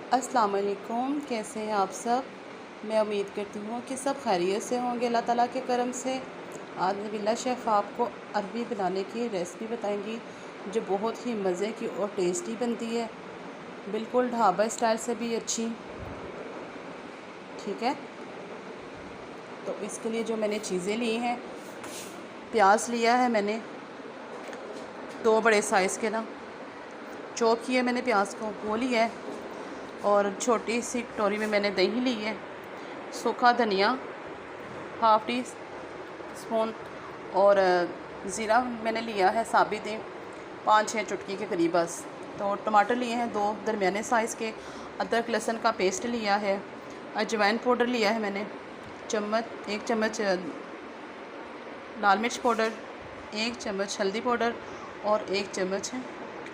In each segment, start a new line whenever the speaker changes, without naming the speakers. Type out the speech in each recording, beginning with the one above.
अस्सलाम वालेकुम, कैसे हैं आप सब। मैं उम्मीद करती हूँ कि सब खैरियत से होंगे अल्लाह ताला के करम से। आज नबीला शेफ़ आपको अरबी बनाने की रेसिपी बताएंगी जो बहुत ही मज़े की और टेस्टी बनती है, बिल्कुल ढाबा स्टाइल से भी अच्छी। ठीक है, तो इसके लिए जो मैंने चीज़ें ली हैं, प्याज लिया है मैंने 2 बड़े साइज़ के ना, चॉप किया मैंने प्याज को, वो लिया है। और छोटी सी कटोरी में मैंने दही ली है, सूखा धनिया हाफ़ टी स्पून, और ज़ीरा मैंने लिया है साबित ही 5-6 चुटकी के करीब बस। तो टमाटर लिए हैं 2 दरमियाने साइज़ के, अदरक लहसुन का पेस्ट लिया है, अजवाइन पाउडर लिया है मैंने 1 चम्मच लाल मिर्च पाउडर, 1 चम्मच हल्दी पाउडर और 1 चम्मच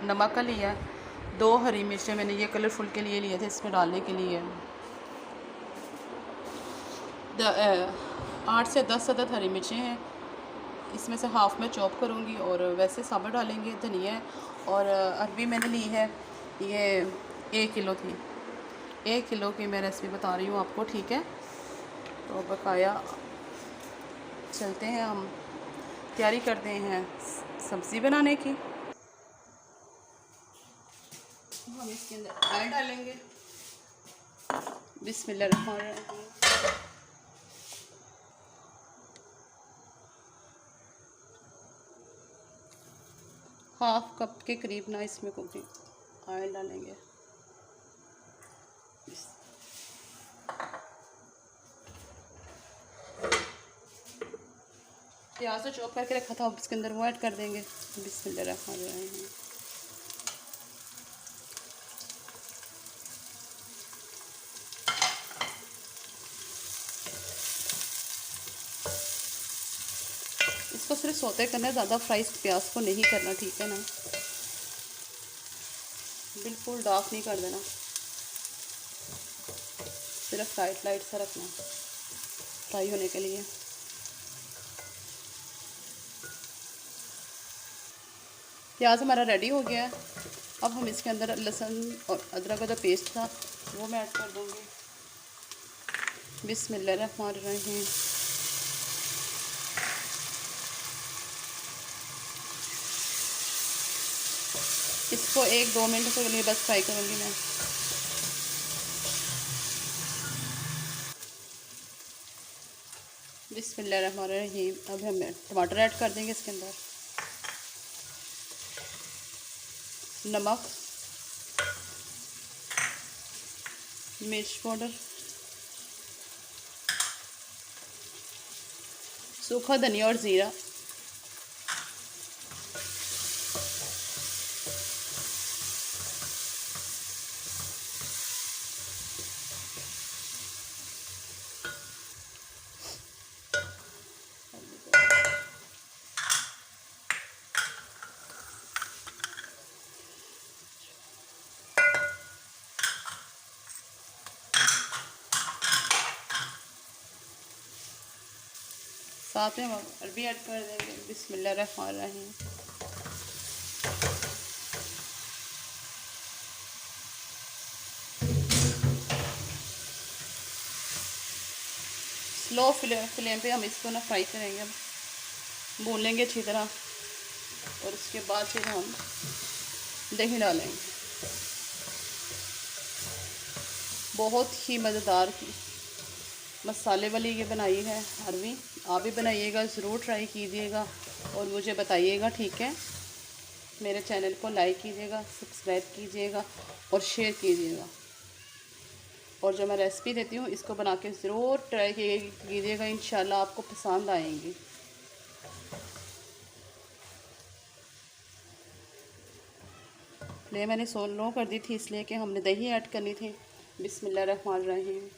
नमक का लिया है। 2 हरी मिर्चें मैंने ये कलरफुल के लिए लिए थे, इसमें डालने के लिए 8 से 10 अदद हरी मिर्चें हैं, इसमें से हाफ़ में चॉप करूँगी और वैसे साबुत डालेंगे। धनिया और अरबी मैंने ली है, ये 1 किलो थी, 1 किलो की मैं रेसिपी बता रही हूँ आपको। ठीक है, तो बकाया चलते हैं, हम तैयारी करते हैं सब्ज़ी बनाने की। हम इसके अंदर ऑयल डालेंगे, बिस्मिल्लाहिर्रहमानिर्रहीम। हाफ़ कप के करीब ना इसमें कुकिंग ऑयल डालेंगे। प्याज तो चॉप करके रखा था, इसके अंदर वो ऐड कर देंगे। बिस्मिल्लाहिर्रहमानिर्रहीम। इसको सिर्फ सौते करना है, ज़्यादा फ्राई प्याज को नहीं करना, ठीक है ना, बिल्कुल डार्क नहीं कर देना, सिर्फ लाइट सा रखना फ्राई होने के लिए। प्याज हमारा रेडी हो गया है। अब हम इसके अंदर लहसुन और अदरक का जो पेस्ट था वो मैं ऐड कर दूँगी। बिस्मिल्लाहिर्रहमानिर्रहीम। इसको 1-2 मिनट के लिए बस फ्राई करूँगी मैं। बिस्मिल्लाहिर्रहमानिर्रहीम। अब हम टमाटर ऐड कर देंगे इसके अंदर, नमक, मिर्च पाउडर, सूखा धनिया और ज़ीरा, साथ में हम अरबी ऐड कर देंगे। बिस्मिल्लाहिर्रहमानिर्रहीम। स्लो फ्लेम पे हम इसको ना फ्राई करेंगे, भून लेंगे अच्छी तरह, और उसके बाद फिर हम दही डालेंगे। बहुत ही मज़ेदार मसाले वाली ये बनाई है अरबी। आप भी बनाइएगा, ज़रूर ट्राई कीजिएगा और मुझे बताइएगा। ठीक है, मेरे चैनल को लाइक कीजिएगा, सब्सक्राइब कीजिएगा और शेयर कीजिएगा। और जो मैं रेसिपी देती हूँ इसको बना के ज़रूर ट्राई कीजिएगा, इंशाल्लाह आपको पसंद आएंगी। फ्लेम मैंने लो कर दी थी इसलिए कि हमने दही ऐड करनी थी। बिस्मिल्लाहिर्रहमानिर्रहीम।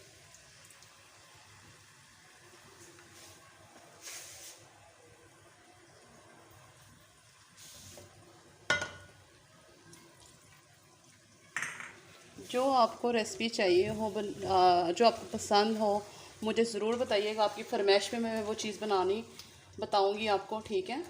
जो आपको रेसिपी चाहिए हो, जो आपको पसंद हो, मुझे ज़रूर बताइएगा। आपकी फरमाइश पे मैं वो चीज़ बनानी बताऊंगी आपको। ठीक है,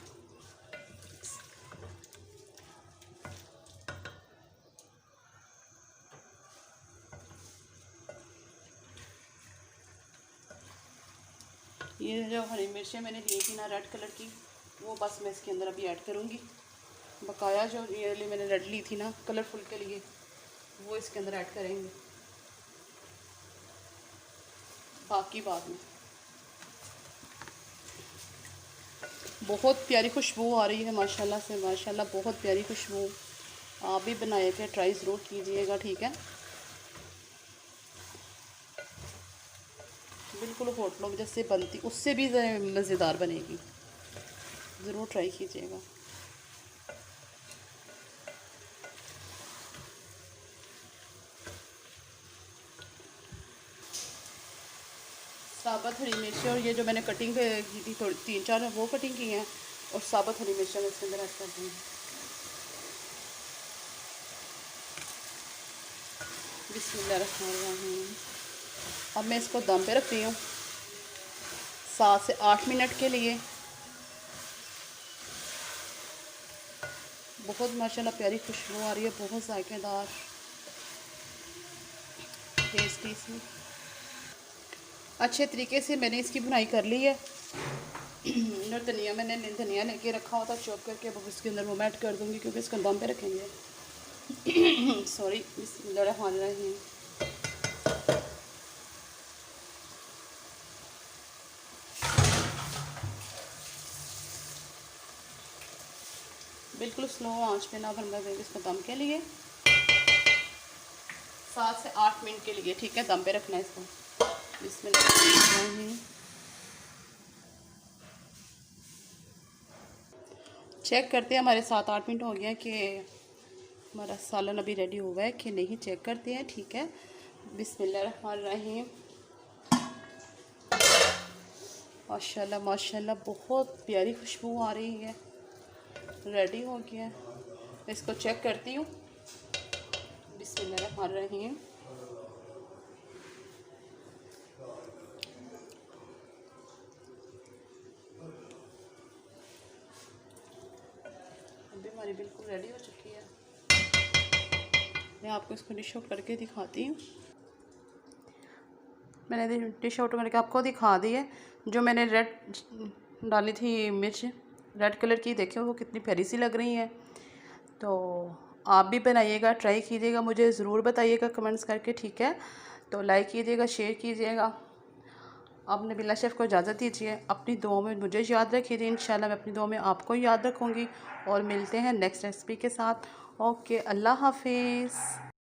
ये जो हरी मिर्चें मैंने ली थी ना रेड कलर की, वो बस मैं इसके अंदर अभी ऐड करूँगी। बकाया जो ये मैंने रेड ली थी ना कलरफुल के लिए, वो इसके अंदर ऐड करेंगे, बाकी बाद में। बहुत प्यारी खुशबू आ रही है माशाल्लाह से, माशाल्लाह बहुत प्यारी खुशबू। आप भी बनाए थे, ट्राई ज़रूर कीजिएगा, ठीक है। बिल्कुल होटलों में जैसे बनती उससे भी मज़ेदार बनेगी, ज़रूर ट्राई कीजिएगा। साबुत हरी मिर्ची और ये जो मैंने कटिंग की थी थोड़ी 3-4 वो कटिंग की हैं, और साबुत हरी मिर्ची मैं इसके अंदर ऐड कर दूँगी। बिस्मिल्लाहिर्रहमानिर्रहीम। अब मैं इसको दम पे रख रही हूँ 7 से 8 मिनट के लिए। बहुत माशाल्लाह प्यारी खुशबू आ रही है, बहुत जायकेदार टेस्टी सी। अच्छे तरीके से मैंने इसकी बुनाई कर ली है। और धनिया मैंने धनिया लेके रखा हुआ था चॉप करके, अब इसके अंदर वो मैं ऐड कर दूँगी क्योंकि इसको दम पे रखेंगे। सॉरी, बिस्मिल्लाहिर्रहमानिर्रहीम। बिल्कुल स्लो आंच पे ना बनवा देंगे इसको दम के लिए, 7 से 8 मिनट के लिए, ठीक है, दम पे रखना है इसको। बिस्मिल्लाह। चेक करते हैं, हमारे 7-8 मिनट हो गए हैं कि हमारा सालन अभी रेडी हुआ है कि नहीं, चेक करते हैं, ठीक है। बिस्मिल्लाहिर्रहमानिर्रहीम। माशाल्लाह माशाल्लाह बहुत प्यारी खुशबू आ रही है, रेडी हो गया। इसको चेक करती हूँ। बिस्मिल्लाहिर्रहमानिर्रहीम। अभी हमारी बिल्कुल रेडी हो चुकी है। मैं आपको इसको डिश आउट करके दिखाती हूँ। मैंने डिश आउट करके आपको दिखा दी है। जो मैंने रेड डाली थी मिर्च रेड कलर की, देखिए वो कितनी प्यारी सी लग रही है। तो आप भी बनाइएगा, ट्राई कीजिएगा, मुझे ज़रूर बताइएगा कमेंट्स करके, ठीक है। तो लाइक कीजिएगा, शेयर कीजिएगा। अब नबीला शेफ़ को इजाज़त दीजिए। अपनी दुआओं में मुझे याद रखिए, इंशाल्लाह मैं अपनी दुआओं में आपको याद रखूँगी। और मिलते हैं नेक्स्ट रेसिपी के साथ। ओके, अल्लाह हाफिज़।